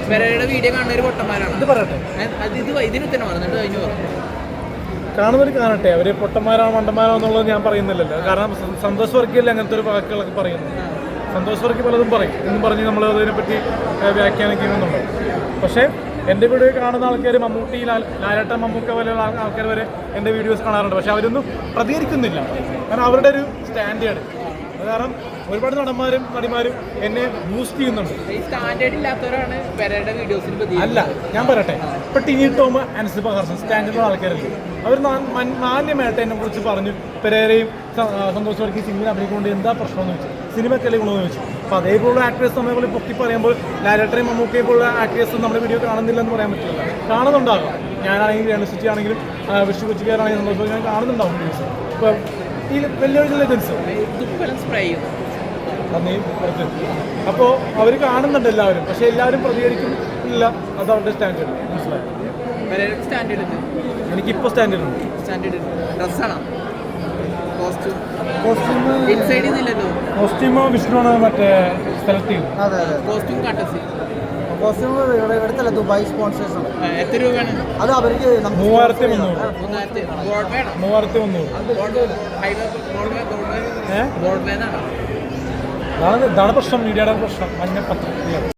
പെരയുടെ video കാണുന്ന ഒരു പൊട്ടന്മാരാണ്. ഇത് പറയട്ടെ, ഇതിന് ഉത്തരമാണ് എന്നിട്ട് കഴിഞ്ഞു പറഞ്ഞു. കാണുന്നവർ കാണട്ടെ, അവർ പൊട്ടന്മാരാണോ മണ്ടന്മാരോ എന്നുള്ളത് ഞാൻ പറയുന്നില്ലല്ലോ. കാരണം സന്തോഷ് വർക്കിയല്ലേ അങ്ങനത്തെ ഒരു വാക്കുകളൊക്കെ പറയുന്നു. സന്തോഷ് വർക്കി പലതും പറയും എന്നും പറഞ്ഞ് നമ്മൾ അതിനെപ്പറ്റി വ്യാഖ്യാനിക്കുന്നുണ്ട്. പക്ഷേ എൻ്റെ വീഡിയോ കാണുന്ന ആൾക്കാർ മമ്മൂട്ടി, ലാലേട്ടൻ, മമ്മൂക്ക പോലെയുള്ള ആൾക്കാർ വരെ എൻ്റെ വീഡിയോസ് കാണാറുണ്ട്. പക്ഷേ അവരൊന്നും പ്രതികരിക്കുന്നില്ല. കാരണം അവരുടെ ഒരു സ്റ്റാൻഡേർഡ്. കാരണം ഒരുപാട് നടന്മാരും നടിമാരും എന്നെ ബൂസ്റ്റ് ചെയ്യുന്നുണ്ട്. ഈ സ്റ്റാൻഡേർഡ് ഇല്ലാത്തവരാണ് പെരയുടെ വീഡിയോസിന്. അല്ല, ഞാൻ പറയട്ടെ, ഇപ്പം ടിനി ടോം, അൻസിബ ഹർഷൻ സ്റ്റാൻഡേർഡ് ആൾക്കാരല്ലേ. അവർ മാന്യമായിട്ട് എന്നെ കുറിച്ച് പറഞ്ഞു. പെരേരയും സന്തോഷ് വർക്കി സിനിമയിൽ അഭിനയിക്കൊണ്ട് എന്താ പ്രശ്നമെന്ന് വെച്ചു, സിനിമക്കല്ലേ ഗുണമെന്ന് വെച്ചു. അപ്പോൾ അതേപോലുള്ള ആക്ടേഴ്സ് നമ്മളെ പൊക്കി പറയുമ്പോൾ ലാലേട്ടനെയും മമ്മൂക്കയെ പോലുള്ള ആക്ടേഴ്സ് നമ്മുടെ വീഡിയോ കാണുന്നില്ല എന്ന് പറയാൻ പറ്റില്ല. കാണുന്നുണ്ടാകും. ഞാനാണെങ്കിലും രേണുസുചി ആണെങ്കിലും വിഷു കൊച്ചുകാരാണെങ്കിലും സന്തോഷ് വർക്കി ഞാൻ കാണുന്നുണ്ടാവും വീഡിയോസ്. ഇപ്പോൾ ഈ വലിയ വലിയ ലെജൻസ് സ്പ്രേ ചെയ്യും. അപ്പോൾ അവർ കാണുന്നുണ്ട് എല്ലാവരും. പക്ഷെ എല്ലാവരും പ്രതികരിക്കുന്നില്ല. അത് അവരുടെ സ്റ്റാൻഡേർഡ്. മനസ്സിലായി? സ്റ്റാൻഡേർഡ് എനിക്കിപ്പോൾ സ്റ്റാൻഡേർഡ് ഉണ്ട്. സ്റ്റാൻഡേർഡ് ഡ്രസ്സാണോ? കോസ്റ്റ്യൂമോ വിഷ്ണുവാണ് മറ്റേ സെലക്ട് ചെയ്തു. അതെ അതെ, കോസ്റ്റ്യൂം കണ്ടസി. കോസ്റ്റ്യൂം എടുത്തല്ല, ദുബായ് സ്പോൺസേഴ്സ് ആണ്. എത്ര രൂപയാണ്? അത് അവർക്ക് 3300. ഇതാണ് പ്രശ്നം, മീഡിയയുടെ പ്രശ്നം. മഞ്ഞപ്പത്രം.